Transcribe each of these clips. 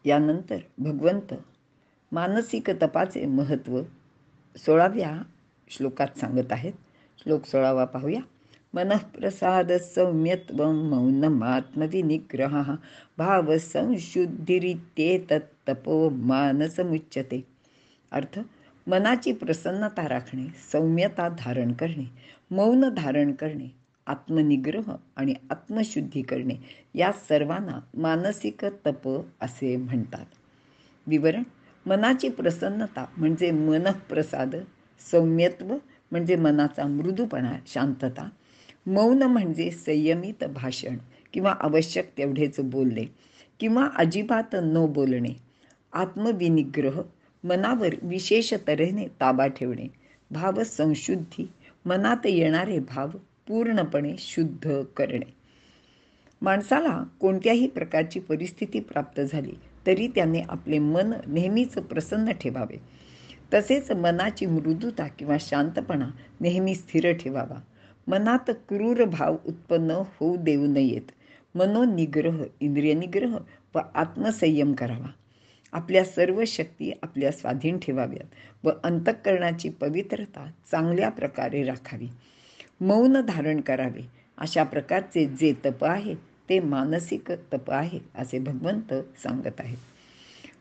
यानंतर भगवंत मानसिक तपाचे महत्त्व 16व्या श्लोकात सांगत आहेत. श्लोक 16 पाहूया. मनःप्रसाद सौम्यत्वं मौनमात्मविनिग्रहः भावसंशुद्धिरित्येतत् तपो मानसमुच्यते. अर्थ, मनाची प्रसन्नता राखणे, सौम्यता धारण करणे, मौन धारण करणे, आत्मनिग्रह आणि आत्मशुद्धी करणे या सर्वांना मानसिक तप असे म्हणतात. विवरण. मनाची प्रसन्नता म्हणजे मनःप्रसाद, सौम्यत्व म्हणजे मनाचा मृदूपणा, शांतता, मौन म्हणजे संयमित भाषण किंवा आवश्यक तेवढेच बोलणे किंवा अजिबात न बोलणे, आत्मविनिग्रह मनावर विशेष तऱ्हेने ताबा ठेवणे, भावसंशुद्धी मनात येणारे भाव पूर्णपणे शुद्ध करणे. माणसाला कोणत्याही प्रकारची परिस्थिती प्राप्त झाली तरी त्याने आपले मन नेहमीच प्रसन्न ठेवावे. तसेच मनाची मृदुता किंवा शांतपणा नेहमी स्थिर ठेवावा. मनात क्रूर भाव उत्पन्न होऊ देऊ नयेत. मनोनिग्रह, इंद्रियनिग्रह व आत्मसंयम करावा. आपल्या सर्व शक्ती आपल्या स्वाधीन ठेवाव्यात व अंतःकरणाची पवित्रता चांगल्या प्रकारे राखावी. मौन धारण करावे. अशा प्रकारचे जे तप आहे ते मानसिक तप आहे असे भगवंत सांगत आहेत.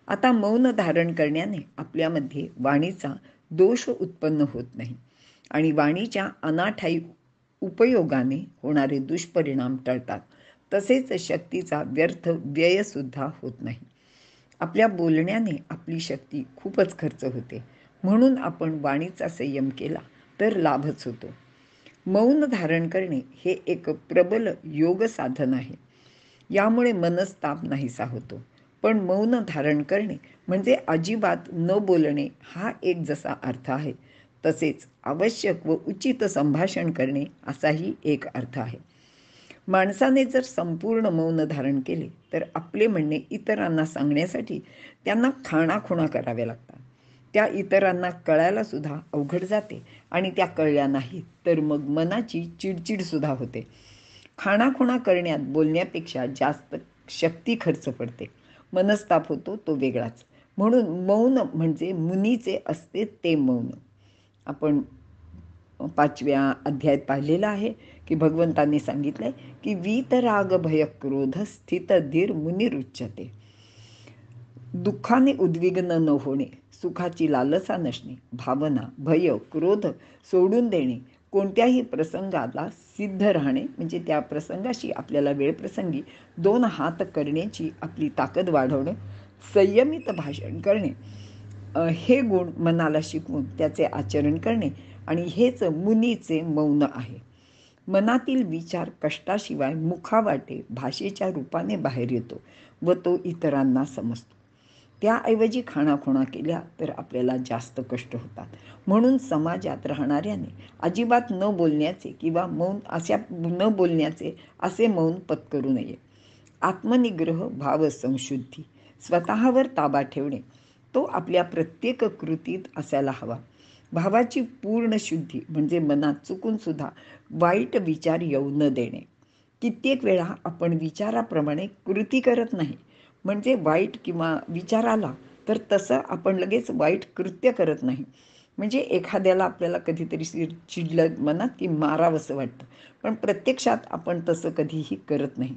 आता मौन धारण करण्याने आपल्यामध्ये वाणीचा दोष उत्पन्न होत नाही आणि वाणीच्या अनाठायी उपयोगाने होणारे दुष्परिणाम टळतात. तसेच शक्तीचा व्यर्थ व्ययसुद्धा होत नाही. आपल्या बोलण्याने आपली शक्ती खूपच खर्च होते, म्हणून आपण वाणीचा संयम केला तर लाभच होतो. मौन धारण करणे हे एक प्रबल योग साधन आहे. यामुळे मनस्ताप नाहीसा होतो. पण मौन धारण करणे म्हणजे अजिबात न बोलणे हा एक जसा अर्थ आहे, तसेच आवश्यक व उचित संभाषण करणे असाही एक अर्थ आहे. माणसाने जर संपूर्ण मौन धारण केले तर आपले म्हणणे इतरांना सांगण्यासाठी त्यांना खाणाखुणा कराव्या लागतात. त्या इतरांना कळायला सुद्धा अवघड जाते आणि त्या कळल्या नाहीत तर मग मनाची चिडचिडसुद्धा होते. खाणाखुणा करण्यात बोलण्यापेक्षा जास्त शक्ती खर्च पडते. मनस्ताप होतो तो वेगळाच. म्हणून मौन म्हणजे मुनीचे असते ते मौन. आपण 5व्या अध्यायात पाहिलेलं आहे की भगवंतांनी सांगितलंय की वीतराग भय क्रोध स्थित धीर मुनिरुच्यते. दुःखाने उद्विग्न न होणे, सुखाची लालसा नसणे, भावना, भय, क्रोध सोडून देणे, कोणत्याही प्रसंगाला सिद्ध राहणे म्हणजे त्या प्रसंगाशी आपल्याला वेळप्रसंगी 2 हात करण्याची आपली ताकद वाढवणे, संयमित भाषण करणे, हे गुण मनाला शिकवून त्याचे आचरण करणे आणि हेच मुनीचे मौन आहे. मनातील विचार कष्टाशिवाय मुखावाटे भाषेच्या रूपाने बाहेर येतो व तो इतरांना समजतो. त्याऐवजी खाणाखुणा केल्या तर आपल्याला जास्त कष्ट होतात. म्हणून समाजात राहणाऱ्याने अजिबात न बोलण्याचे किंवा मौन अशा न बोलण्याचे असे मौन पत्करू नये. आत्मनिग्रह, भावसंशुद्धी, स्वतःवर ताबा ठेवणे तो आपल्या प्रत्येक कृतीत असायला हवा. भावाची पूर्ण शुद्धी म्हणजे मनात चुकून सुद्धा वाईट विचार येऊ न देणे. कित्येक वेळा आपण विचाराप्रमाणे कृती करत नाही, म्हणजे वाईट किंवा विचार आला तर तसं आपण लगेच वाईट कृत्य करत नाही. म्हणजे एखाद्याला आपल्याला कधीतरी चिडलं मनात की मारावंसं वाटतं, पण प्रत्यक्षात आपण तसं कधीही करत नाही.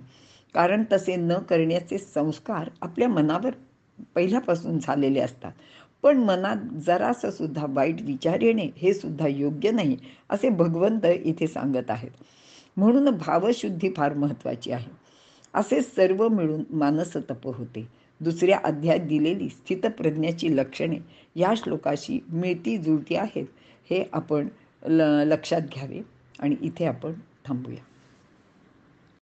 कारण तसे न करण्याचे संस्कार आपल्या मनावर पहिल्यापासून झालेले असतात. पण मनात जरासं सुद्धा वाईट विचार येणे हे सुद्धा योग्य नाही असे भगवंत इथे सांगत आहेत. म्हणून भावशुद्धी फार महत्त्वाची आहे. असे सर्व मिळून मानसतप होते. 2ऱ्या अध्यायात दिलेली स्थितप्रज्ञाची लक्षणे या श्लोकाशी मिळती जुळती आहेत हे आपण लक्षात घ्यावे आणि इथे आपण थांबूया.